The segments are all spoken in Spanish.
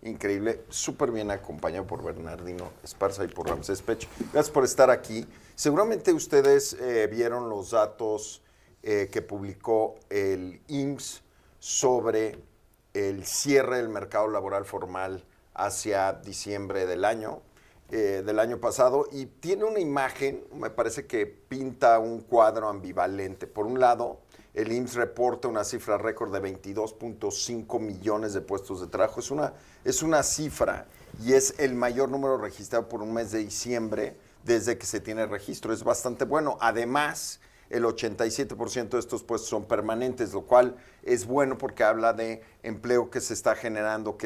increíble, súper bien acompañado por Bernardino Esparza y por Ramsés Pech. Gracias por estar aquí. Seguramente ustedes vieron los datos que publicó el IMSS sobre el cierre del mercado laboral formal hacia diciembre del año pasado, y tiene una imagen, me parece que pinta un cuadro ambivalente. Por un lado, el IMSS reporta una cifra récord de 22.5 millones de puestos de trabajo. Es una cifra y es el mayor número registrado por un mes de diciembre desde que se tiene registro. Es bastante bueno. Además, el 87% de estos puestos son permanentes, lo cual es bueno porque habla de empleo que se está generando,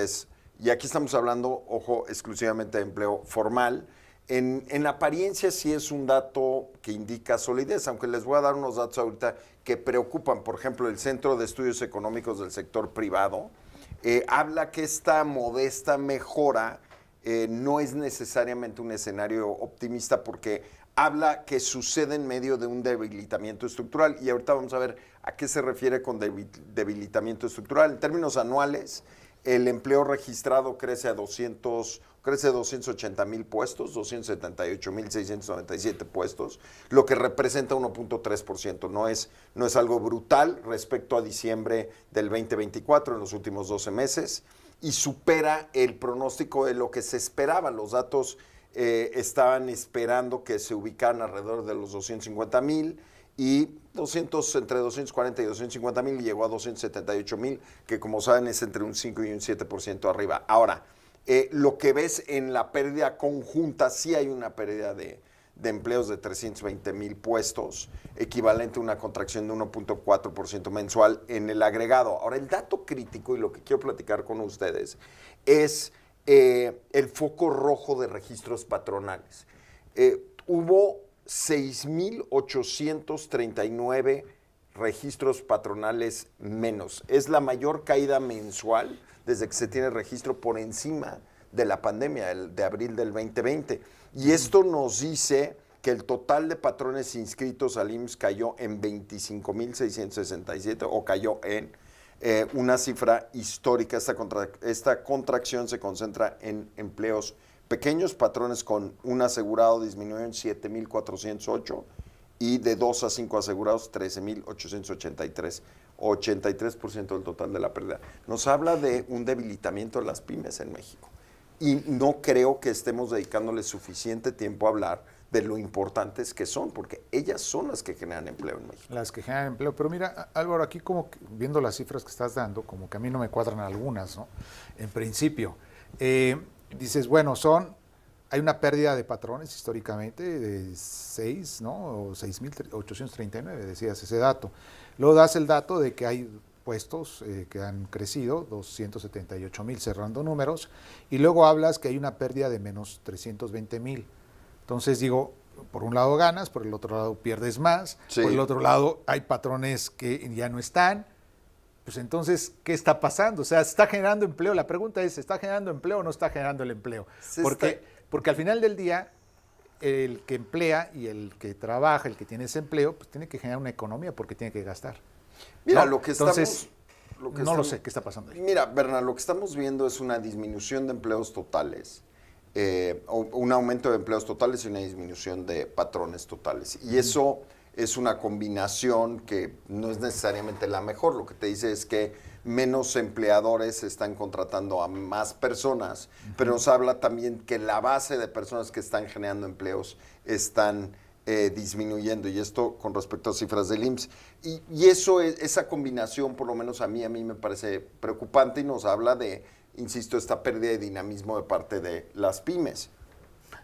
y aquí estamos hablando, ojo, exclusivamente de empleo formal. En apariencia sí es un dato que indica solidez, aunque les voy a dar unos datos ahorita que preocupan. Por ejemplo, el Centro de Estudios Económicos del Sector Privado habla que esta modesta mejora no es necesariamente un escenario optimista, porque habla que sucede en medio de un debilitamiento estructural, y ahorita vamos a ver a qué se refiere con debilitamiento estructural. En términos anuales, el empleo registrado crece 280,000 puestos, 278,697 puestos, lo que representa 1.3%. No es algo brutal respecto a diciembre del 2024 en los últimos 12 meses, y supera el pronóstico de lo que se esperaba. Los datos estaban esperando que se ubicaran alrededor de los 250,000, y entre 240 y 250,000, y llegó a 278,000, que como saben es entre un 5 y un 7% arriba. Ahora, lo que ves en la pérdida conjunta, sí hay una pérdida de empleos de 320,000 puestos, equivalente a una contracción de 1.4% mensual en el agregado. Ahora, el dato crítico, y lo que quiero platicar con ustedes, es el foco rojo de registros patronales. Hubo 6,839 registros patronales menos. Es la mayor caída mensual desde que se tiene registro, por encima de la pandemia, de abril del 2020. Y esto nos dice que el total de patrones inscritos al IMSS cayó en 25,667, o cayó en una cifra histórica. Esta contracción se concentra en empleos pequeños. Patrones con un asegurado disminuyó en 7,408, y de 2 a 5 asegurados 13,883, 83% del total de la pérdida. Nos habla de un debilitamiento de las pymes en México, y no creo que estemos dedicándole suficiente tiempo a hablar de lo importantes que son, porque ellas son las que generan empleo en México. Las que generan empleo. Pero mira, Álvaro, aquí como que, viendo las cifras que estás dando, como que a mí no me cuadran algunas, ¿no? En principio, dices, bueno, hay una pérdida de patrones históricamente de 6, ¿no? O 6,839, decías ese dato. Luego das el dato de que hay puestos que han crecido, 278,000 cerrando números, y luego hablas que hay una pérdida de menos 320,000. Entonces digo, por un lado ganas, por el otro lado pierdes más, sí. Por el otro lado hay patrones que ya no están. Pues entonces, ¿qué está pasando? O sea, ¿se está generando empleo? La pregunta es, ¿se está generando empleo o no está generando el empleo? Porque al final del día, el que emplea y el que trabaja, el que tiene ese empleo, pues tiene que generar una economía porque tiene que gastar. Mira, ¿no? Entonces, lo sé, ¿qué está pasando ahí? Mira, Bernard, lo que estamos viendo es una disminución de empleos totales, un aumento de empleos totales y una disminución de patrones totales. Y eso es una combinación que no es necesariamente la mejor. Lo que te dice es que menos empleadores están contratando a más personas, pero nos habla también que la base de personas que están generando empleos están disminuyendo, y esto con respecto a cifras del IMSS. Y esa combinación, por lo menos a mí me parece preocupante, y nos habla de, insisto, esta pérdida de dinamismo de parte de las pymes.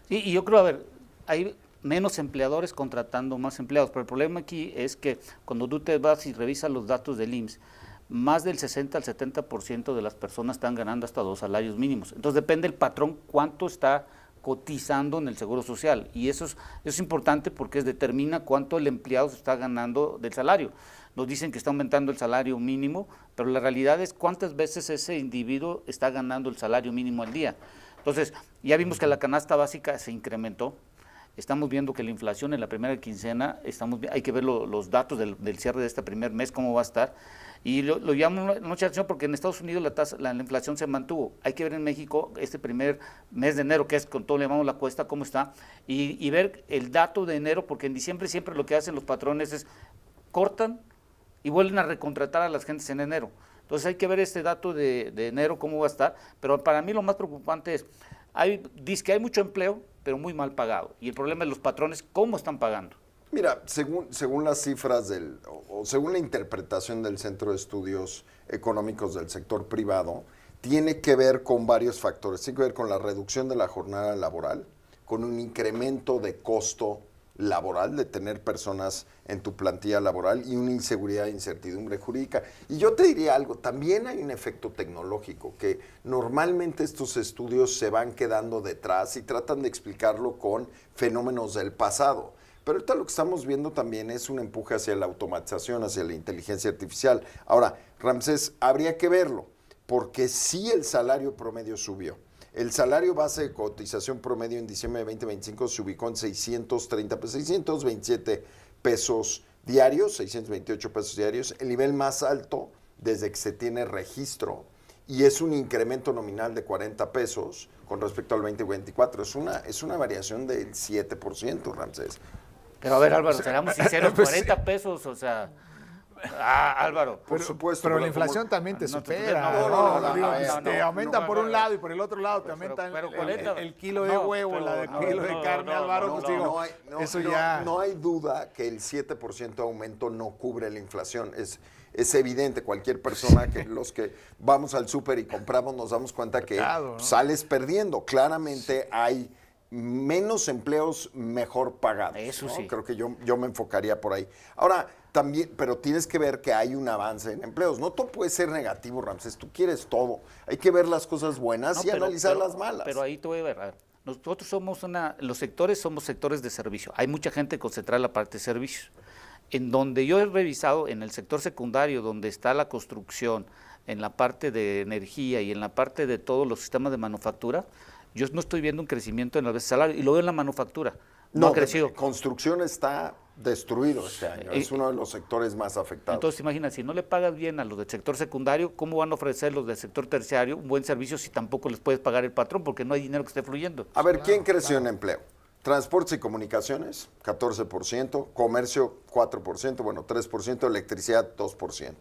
Sí, y yo creo, a ver, hay menos empleadores contratando más empleados, pero el problema aquí es que cuando tú te vas y revisas los datos del IMSS, más del 60 al 70% de las personas están ganando hasta 2 salarios mínimos. Entonces depende el patrón cuánto está cotizando en el Seguro Social, y eso es importante porque determina cuánto el empleado se está ganando del salario. Nos dicen que está aumentando el salario mínimo, pero la realidad es cuántas veces ese individuo está ganando el salario mínimo al día. Entonces, ya vimos que la canasta básica se incrementó, Estamos viendo que la inflación en la primera quincena, hay que ver los datos del cierre de este primer mes, cómo va a estar. Y lo llamo mucha atención porque en Estados Unidos la inflación se mantuvo. Hay que ver en México este primer mes de enero, que es con todo le llamamos la cuesta, cómo está, y ver el dato de enero, porque en diciembre siempre lo que hacen los patrones es cortan y vuelven a recontratar a las gentes en enero. Entonces hay que ver este dato de enero, cómo va a estar. Pero para mí lo más preocupante es, dice que hay mucho empleo, pero muy mal pagado. Y el problema es los patrones, ¿cómo están pagando? Mira, según las cifras o según la interpretación del Centro de Estudios Económicos del Sector Privado, tiene que ver con varios factores. Tiene que ver con la reducción de la jornada laboral, con un incremento de costo laboral, de tener personas en tu plantilla laboral y una inseguridad e incertidumbre jurídica. Y yo te diría algo, también hay un efecto tecnológico, que normalmente estos estudios se van quedando detrás y tratan de explicarlo con fenómenos del pasado. Pero ahorita lo que estamos viendo también es un empuje hacia la automatización, hacia la inteligencia artificial. Ahora, Ramsés, habría que verlo, porque sí el salario promedio subió. El salario base de cotización promedio en diciembre de 2025 se ubicó en 627 pesos diarios, 628 pesos diarios, el nivel más alto desde que se tiene registro, y es un incremento nominal de 40 pesos con respecto al 2024. Es una variación del 7%, Ramsés. Pero a ver, Álvaro, seamos sinceros, 40 pesos, o sea... Álvaro. Por supuesto. Pero la inflación también te supera. Aumenta por un lado y por el otro lado te aumenta el kilo de huevo, el kilo de carne, Álvaro. Pues digo, eso ya... No hay duda que el 7% de aumento no cubre la inflación. Es evidente, cualquier persona, que los que vamos al súper y compramos nos damos cuenta que sales perdiendo. Claramente hay menos empleos mejor pagados. Eso sí. Creo que yo me enfocaría por ahí. Ahora, también, pero tienes que ver que hay un avance en empleos. No todo puede ser negativo, Ramsés. Tú quieres todo. Hay que ver las cosas buenas y analizar las malas. Pero ahí te voy a ver. Nosotros los sectores somos sectores de servicio. Hay mucha gente concentrada en la parte de servicios. En donde yo he revisado, en el sector secundario, donde está la construcción, en la parte de energía y en la parte de todos los sistemas de manufactura, yo no estoy viendo un crecimiento en el salario, y lo veo en la manufactura. No ha crecido. Construcción está destruido este año, es uno de los sectores más afectados. Entonces, imagina, si no le pagas bien a los del sector secundario, ¿cómo van a ofrecer los del sector terciario un buen servicio si tampoco les puedes pagar el patrón porque no hay dinero que esté fluyendo? A ver, ¿quién creció en empleo? Transportes y comunicaciones, 14%, comercio, 4%, bueno, 3%, electricidad, 2%.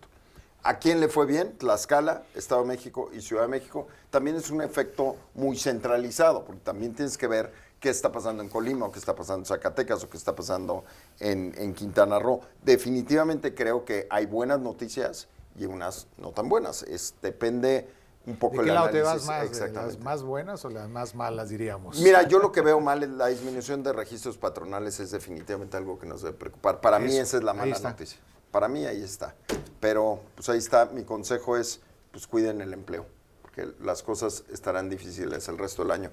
¿A quién le fue bien? Tlaxcala, Estado de México y Ciudad de México. También es un efecto muy centralizado, porque también tienes que ver qué está pasando en Colima, o qué está pasando en Zacatecas, o qué está pasando en Quintana Roo. Definitivamente creo que hay buenas noticias y unas no tan buenas. Depende un poco ¿De qué lado te vas análisis. más? ¿De las más buenas o las más malas, diríamos? Mira, yo lo que veo mal es la disminución de registros patronales. Es definitivamente algo que nos debe preocupar. Para mí esa es la mala noticia. Para mí ahí está. Pero pues ahí está. Mi consejo es, pues cuiden el empleo, porque las cosas estarán difíciles el resto del año.